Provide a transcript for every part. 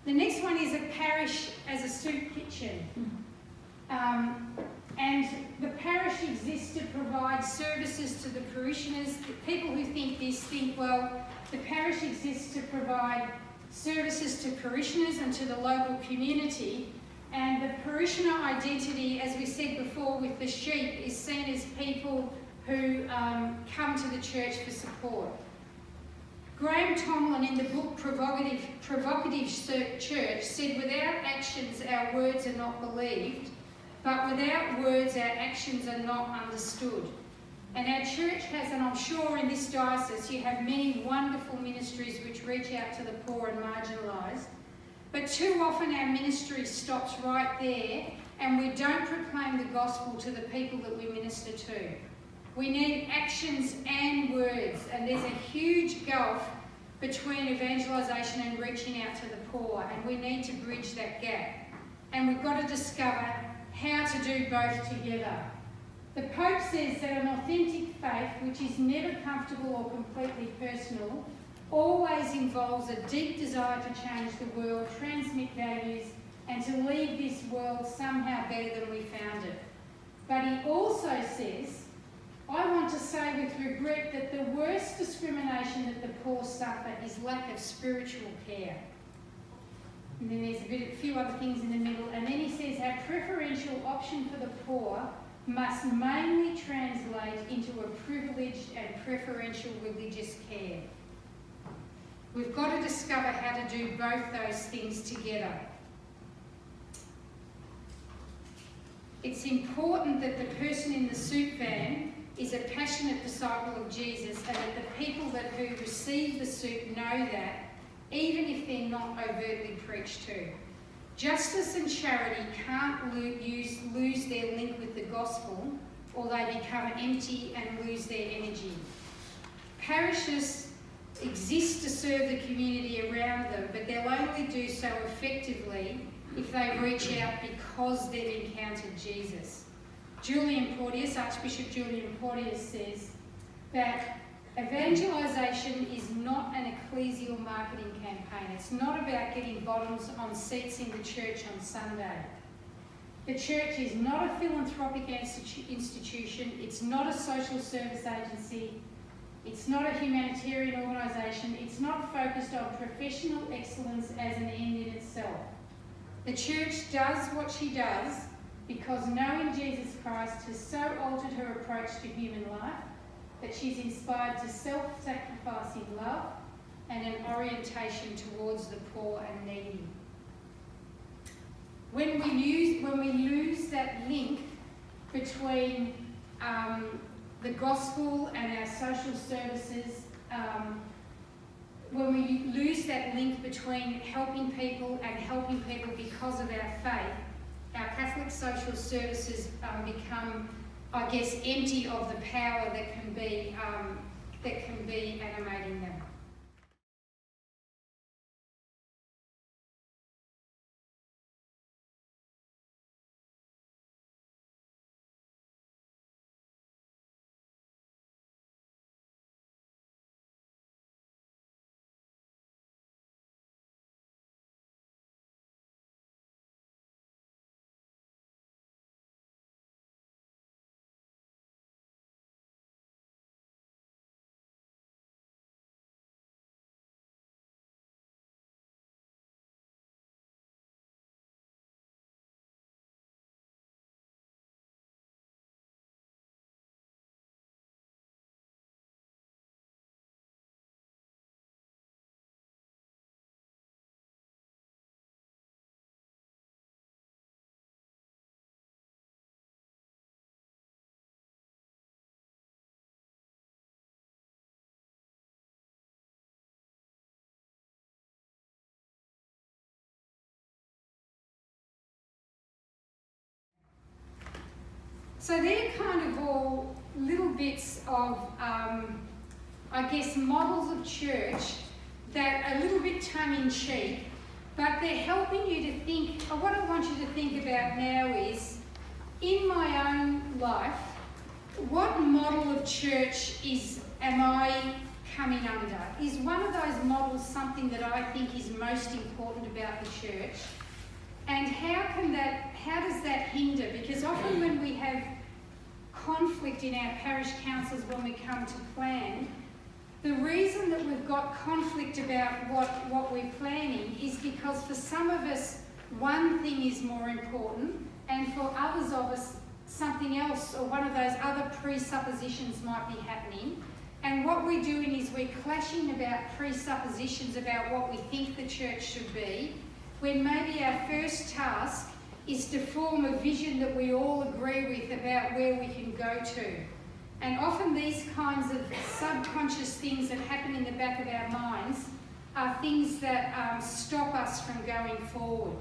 The next one is a parish as a soup kitchen. And the parish exists to provide services to the parishioners. The people who think this think, well, the parish exists to provide services to parishioners and to the local community. And the parishioner identity, as we said before with the sheep, is seen as people who come to the church for support. Graham Tomlin in the book Provocative Church said, without actions our words are not believed, but without words our actions are not understood. And our church has, and I'm sure in this diocese you have many wonderful ministries which reach out to the poor and marginalised, but too often our ministry stops right there and we don't proclaim the gospel to the people that we minister to. We need actions and words, and there's a huge gulf between evangelisation and reaching out to the poor, and we need to bridge that gap. And we've got to discover how to do both together. The Pope says that an authentic faith, which is never comfortable or completely personal, always involves a deep desire to change the world, transmit values, and to leave this world somehow better than we found it. But he also says, I want to say with regret that the worst discrimination that the poor suffer is lack of spiritual care. And then there's a few other things in the middle. And then he says our preferential option for the poor must mainly translate into a privileged and preferential religious care. We've got to discover how to do both those things together. It's important that the person in the soup van is a passionate disciple of Jesus, and that the people who receive the soup know that, even if they're not overtly preached to. Justice and charity can't lose their link with the gospel, or they become empty and lose their energy. Parishes exist to serve the community around them, but they'll only do so effectively if they reach out because they've encountered Jesus. Archbishop Julian Porteous says that evangelisation is not an ecclesial marketing campaign. It's not about getting bottoms on seats in the church on Sunday. The church is not a philanthropic institution. It's not a social service agency. It's not a humanitarian organisation. It's not focused on professional excellence as an end in itself. The church does what she does because knowing Jesus Christ has so altered her approach to human life that she's inspired to self-sacrificing love and an orientation towards the poor and needy. When we lose that link between the gospel and our social services, when we lose that link between helping people and helping people because of our faith, our Catholic social services become, I guess, empty of the power that can be animating them. So they're kind of all little bits of, I guess, models of church that are a little bit tongue-in-cheek, but they're helping you to think. What I want you to think about now is, in my own life, what model of church am I coming under. Is one of those models something that I think is most important about the church? And how does that hinder? Because often when we have conflict in our parish councils when we come to plan, the reason that we've got conflict about what we're planning is because for some of us, one thing is more important, and for others of us, something else or one of those other presuppositions might be happening. And what we're doing is we're clashing about presuppositions about what we think the church should be, when maybe our first task is to form a vision that we all agree with about where we can go to. And often these kinds of subconscious things that happen in the back of our minds are things that stop us from going forward.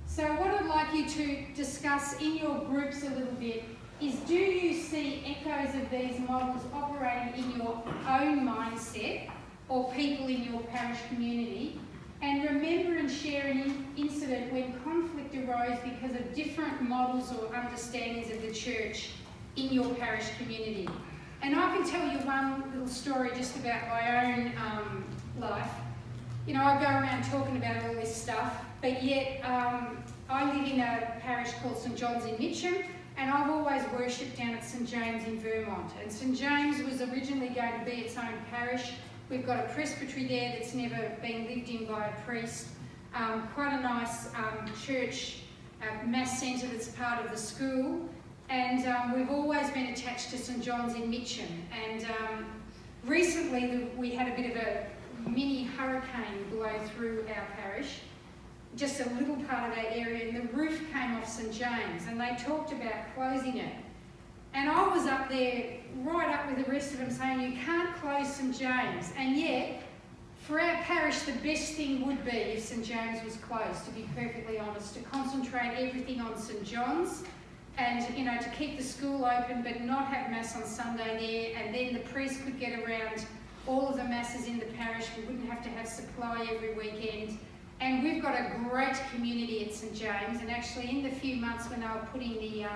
So what I'd like you to discuss in your groups a little bit is, do you see echoes of these models operating in your own mindset or people in your parish community? And remember and share an incident when conflict arose because of different models or understandings of the church in your parish community. And I can tell you one little story just about my own life. You know, I go around talking about all this stuff, but yet I live in a parish called St John's in Mitcham, and I've always worshipped down at St James in Vermont. And St James was originally going to be its own parish. We've got a presbytery there that's never been lived in by a priest. Quite a nice church, mass centre that's part of the school. And we've always been attached to St John's in Mitcham. And recently we had a bit of a mini hurricane blow through our parish, just a little part of that area, and the roof came off St James, and they talked about closing it. And I was up there, right up with the rest of them, saying you can't close St James. And yet, for our parish, the best thing would be if St James was closed, to be perfectly honest, to concentrate everything on St John's, and you know, to keep the school open but not have mass on Sunday there, and then the priest could get around all of the masses in the parish. We wouldn't have to have supply every weekend. And we've got a great community at St James, and actually in the few months when they were putting the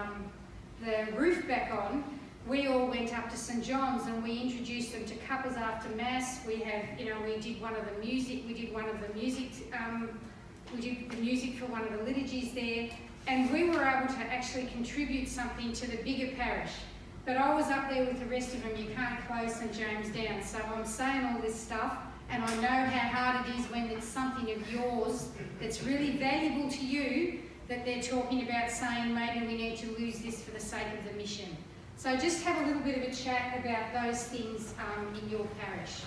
roof back on, we all went up to St John's and we introduced them to couples after mass. We have, you know, we did the music for one of the liturgies there, and we were able to actually contribute something to the bigger parish. But I was up there with the rest of them. You can't close St James down. So I'm saying all this stuff, and I know how hard it is when it's something of yours that's really valuable to you, that they're talking about saying maybe we need to lose this for the sake of the mission. So just have a little bit of a chat about those things in your parish.